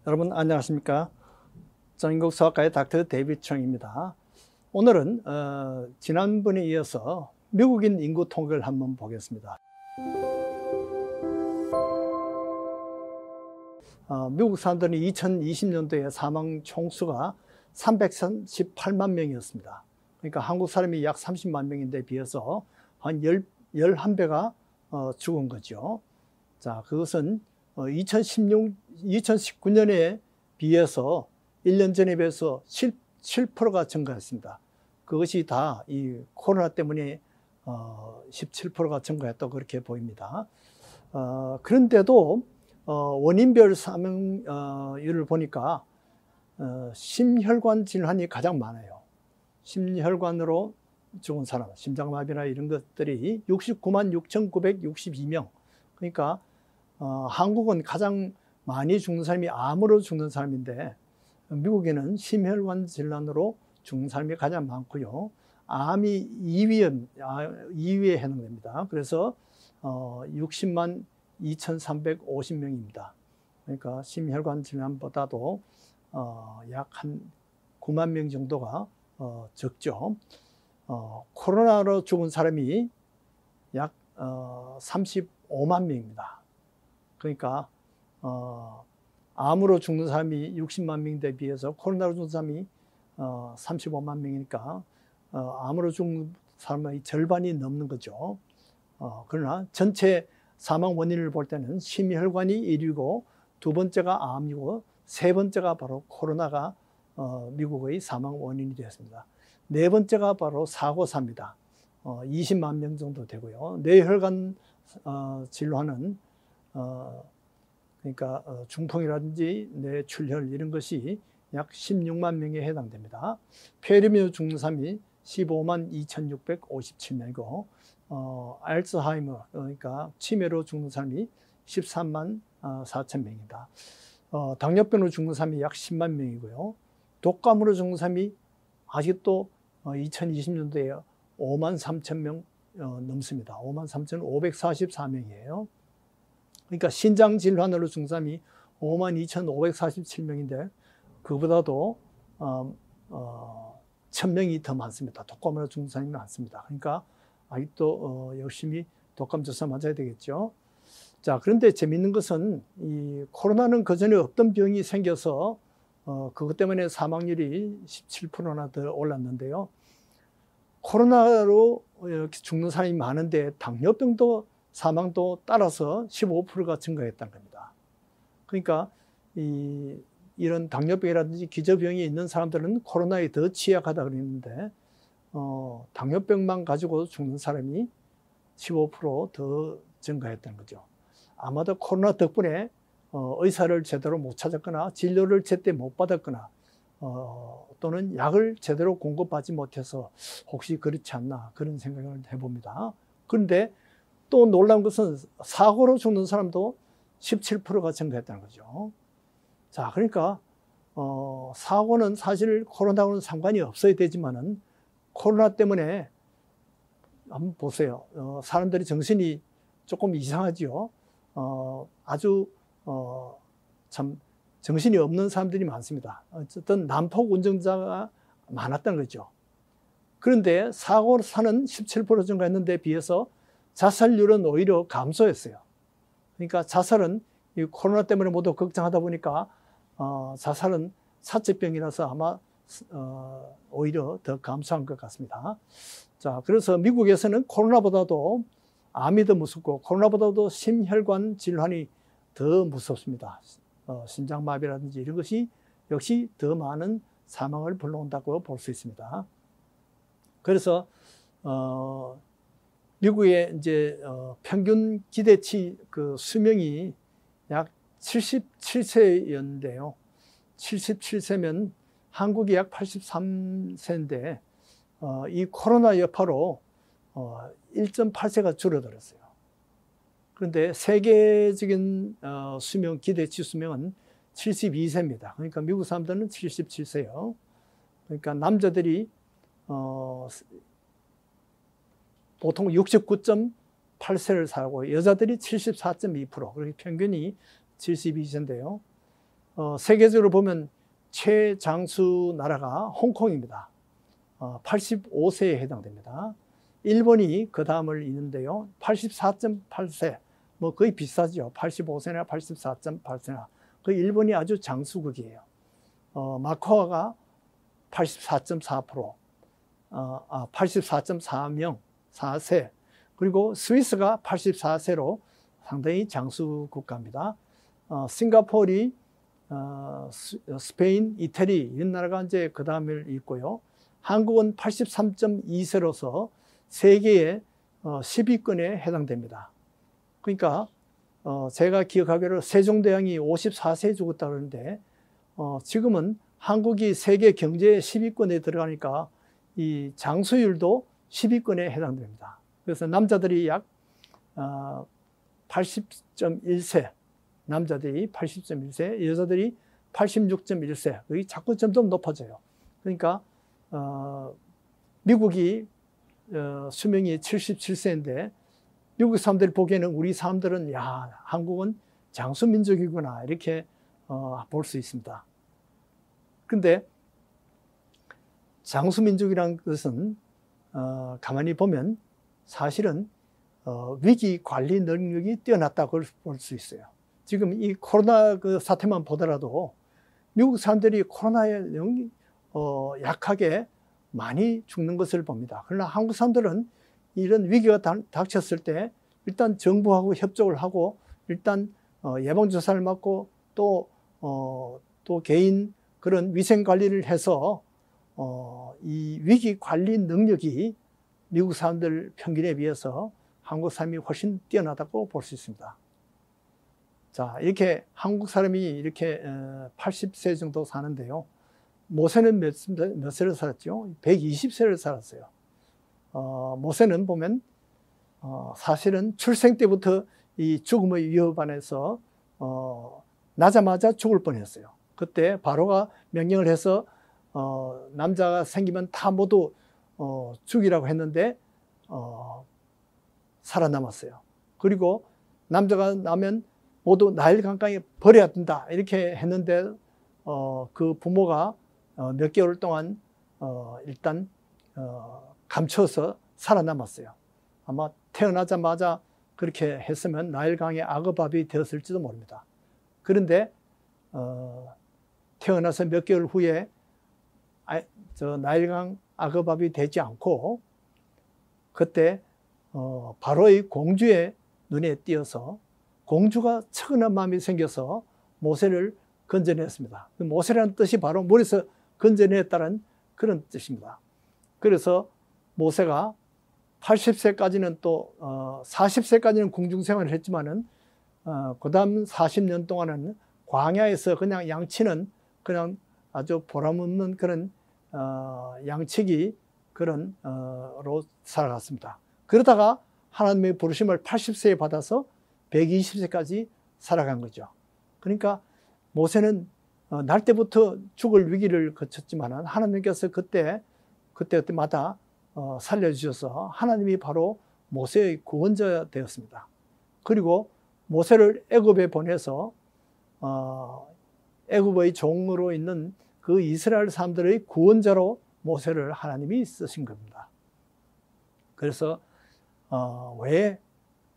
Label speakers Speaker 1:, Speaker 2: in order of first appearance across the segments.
Speaker 1: 여러분 안녕하십니까? 정인국수학과의 닥터 데이비드 청입니다. 오늘은 지난번에 이어서 미국인 인구 통계를 한번 보겠습니다. 미국 사람들이 2020년도에 사망 총수가 338만 명이었습니다. 그러니까 한국 사람이 약 30만 명인데 비해서 한 11배가 죽은 거죠. 자, 그것은 2019년에 비해서 1년 전에 비해서 17%가 증가했습니다. 그것이 다 이 코로나 때문에 17%가 증가했다고 그렇게 보입니다. 그런데도 원인별 사망률을 보니까 심혈관 질환이 가장 많아요. 심혈관으로 죽은 사람, 심장마비나 이런 것들이 69만 6,962명. 그러니까 한국은 가장 많이 죽는 사람이 암으로 죽는 사람인데 미국에는 심혈관 질환으로 죽는 사람이 가장 많고요. 암이 2위에 해당됩니다. 그래서 60만 2,350명입니다. 그러니까 심혈관 질환보다도 약 한 9만 명 정도가 적죠. 코로나로 죽은 사람이 약 35만 명입니다. 그러니까 암으로 죽는 사람이 60만 명에 비해서 코로나로 죽는 사람이 35만 명이니까 암으로 죽는 사람의 절반이 넘는 거죠. 그러나 전체 사망 원인을 볼 때는 심혈관이 1위고 두 번째가 암이고 세 번째가 바로 코로나가 미국의 사망 원인이 되었습니다. 네 번째가 바로 사고사입니다. 20만 명 정도 되고요. 뇌혈관 질환은 그러니까 중풍이라든지 뇌출혈 이런 것이 약 16만 명에 해당됩니다. 폐렴으로 죽는 사람이 15만 2,657명이고 알츠하이머 그러니까 치매로 죽는 사람이 13만 4천 명이다. 당뇨병으로 죽는 사람이 약 10만 명이고요. 독감으로 죽는 사람이 아직도 2020년도에 5만 3천 명 넘습니다. 5만 3,544명이에요. 그러니까 신장질환으로 죽는 사람이 5만 2,547명인데 그보다도 1,000명이 더 많습니다. 독감으로 죽는 사람이 많습니다. 그러니까 아직도 열심히 독감 주사 맞아야 되겠죠. 자, 그런데 재미있는 것은 이 코로나는 그전에 없던 병이 생겨서 그것 때문에 사망률이 17%나 더 올랐는데요. 코로나로 이렇게 죽는 사람이 많은데 당뇨병도 사망도 따라서 15%가 증가했다는 겁니다. 그러니까 이런 당뇨병이라든지 기저병이 있는 사람들은 코로나에 더 취약하다 그랬는데 당뇨병만 가지고 죽는 사람이 15% 더 증가했다는 거죠. 아마도 코로나 덕분에 의사를 제대로 못 찾았거나 진료를 제때 못 받았거나 또는 약을 제대로 공급받지 못해서 혹시 그렇지 않나 그런 생각을 해봅니다. 그런데 또 놀라운 것은 사고로 죽는 사람도 17%가 증가했다는 거죠. 자, 그러니까 사고는 사실 코로나하고는 상관이 없어야 되지만은 코로나 때문에 한번 보세요. 사람들이 정신이 조금 이상하지요. 아주 참 정신이 없는 사람들이 많습니다. 어쨌든 난폭 운전자가 많았다는 거죠. 그런데 사고사는 17% 증가했는데 비해서 자살률은 오히려 감소했어요. 그러니까 자살은 이 코로나 때문에 모두 걱정하다 보니까 자살은 사체병이라서 아마 오히려 더 감소한 것 같습니다. 자, 그래서 미국에서는 코로나보다도 암이 더 무섭고 코로나보다도 심혈관 질환이 더 무섭습니다. 심장마비라든지 이런 것이 역시 더 많은 사망을 불러온다고 볼 수 있습니다. 그래서 미국의 이제 평균 기대치 그 수명이 약 77세였는데요. 77세면 한국이 약 83세인데 이 코로나 여파로 1.8세가 줄어들었어요. 그런데 세계적인 수명 기대치 수명은 72세입니다. 그러니까 미국 사람들은 77세요. 그러니까 남자들이 보통 69.8세를 살고 여자들이 74.2%, 그렇게 평균이 72세인데요. 세계적으로 보면 최장수 나라가 홍콩입니다. 85세에 해당됩니다. 일본이 그 다음을 잇는데요. 84.8세, 뭐 거의 비슷하죠. 85세나 84.8세나. 그 일본이 아주 장수국이에요. 마카오가 84.4%, 84.4명, 4세. 그리고 스위스가 84세로 상당히 장수 국가입니다. 싱가포르이, 스페인, 이태리 이런 나라가 이제 그 다음을 잇고요. 한국은 83.2세로서 세계의 10위권에 해당됩니다. 그러니까 제가 기억하기로 세종대왕이 54세에 죽었다 그러는데 지금은 한국이 세계 경제 10위권에 들어가니까 이 장수율도 10위권에 해당됩니다. 그래서 남자들이 약 80.1세, 남자들이 80.1세, 여자들이 86.1세, 여기 자꾸 점점 높아져요. 그러니까 미국이 수명이 77세인데 미국 사람들이 보기에는 우리 사람들은 야, 한국은 장수민족이구나 이렇게 볼 수 있습니다. 근데 장수민족이란 것은 가만히 보면 사실은 위기 관리 능력이 뛰어났다고 볼 수 있어요. 지금 이 코로나 그 사태만 보더라도 미국 사람들이 코로나에 약하게 많이 죽는 것을 봅니다. 그러나 한국 사람들은 이런 위기가 닥쳤을 때 일단 정부하고 협조를 하고 일단 예방주사를 맞고 또 개인 그런 위생관리를 해서 이 위기 관리 능력이 미국 사람들 평균에 비해서 한국 사람이 훨씬 뛰어나다고 볼 수 있습니다. 자, 이렇게 한국 사람이 이렇게 80세 정도 사는데요. 모세는 몇 세를 살았죠? 120세를 살았어요. 모세는 보면 사실은 출생 때부터 이 죽음의 위협 안에서 나자마자 죽을 뻔했어요. 그때 바로가 명령을 해서 남자가 생기면 다 모두 죽이라고 했는데 살아남았어요. 그리고 남자가 나면 모두 나일 강가에 버려야 된다 이렇게 했는데 그 부모가 몇 개월 동안 일단 감춰서 살아남았어요. 아마 태어나자마자 그렇게 했으면 나일강의 악어밥이 되었을지도 모릅니다. 그런데 태어나서 몇 개월 후에 나일강 악어밥이 되지 않고 그때 바로의 공주의 눈에 띄어서 공주가 측은한 마음이 생겨서 모세를 건져냈습니다. 모세라는 뜻이 바로 물에서 건져냈다는 그런 뜻입니다. 그래서 모세가 80세까지는 또 40세까지는 궁중생활을 했지만은 그 다음 40년 동안은 광야에서 그냥 양치는 그냥 아주 보람없는 그런 양치기 그런 로 살아갔습니다. 그러다가 하나님의 부르심을 80세에 받아서 120세까지 살아간 거죠. 그러니까 모세는 날 때부터 죽을 위기를 거쳤지만 하나님께서 그때마다 살려주셔서 하나님이 바로 모세의 구원자 되었습니다. 그리고 모세를 애굽에 보내서 애굽의 종으로 있는 그 이스라엘 사람들의 구원자로 모세를 하나님이 쓰신 겁니다. 그래서 왜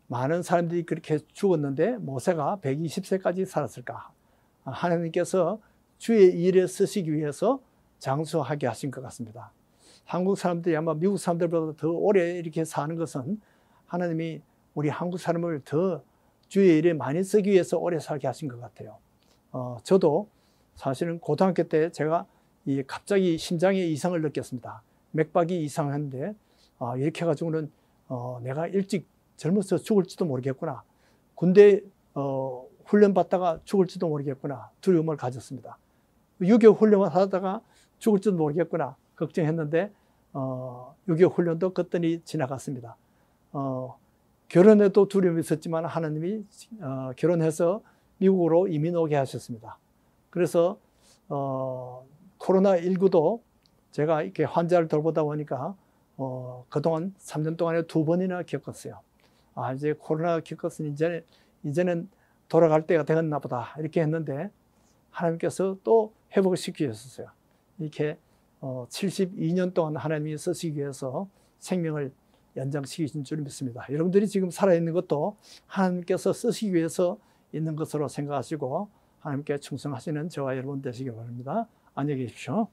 Speaker 1: 많은 사람들이 그렇게 죽었는데 모세가 120세까지 살았을까? 하나님께서 주의 일에 쓰시기 위해서 장수하게 하신 것 같습니다. 한국 사람들이 아마 미국 사람들보다 더 오래 이렇게 사는 것은 하나님이 우리 한국 사람을 더 주의 일에 많이 쓰기 위해서 오래 살게 하신 것 같아요. 저도 사실은 고등학교 때 제가 갑자기 심장에 이상을 느꼈습니다. 맥박이 이상한데 이렇게 해가지고는 내가 일찍 젊어서 죽을지도 모르겠구나. 군대 훈련 받다가 죽을지도 모르겠구나. 두려움을 가졌습니다. 6.25 훈련을 하다가 죽을지도 모르겠구나. 걱정했는데 6.25 훈련도 그랬더니 지나갔습니다. 결혼에도 두려움이 있었지만 하나님이 결혼해서 미국으로 이민 오게 하셨습니다. 그래서 코로나19도 제가 이렇게 환자를 돌보다 보니까 그동안 3년 동안에 2번이나 겪었어요. 이제 코로나 겪었으니 이제는 돌아갈 때가 되었나 보다 이렇게 했는데 하나님께서 또 회복시키셨어요. 이렇게 72년 동안 하나님이 쓰시기 위해서 생명을 연장시키신 줄 믿습니다. 여러분들이 지금 살아있는 것도 하나님께서 쓰시기 위해서 있는 것으로 생각하시고 하나님께 충성하시는 저와 여러분 되시기 바랍니다. 안녕히 계십시오.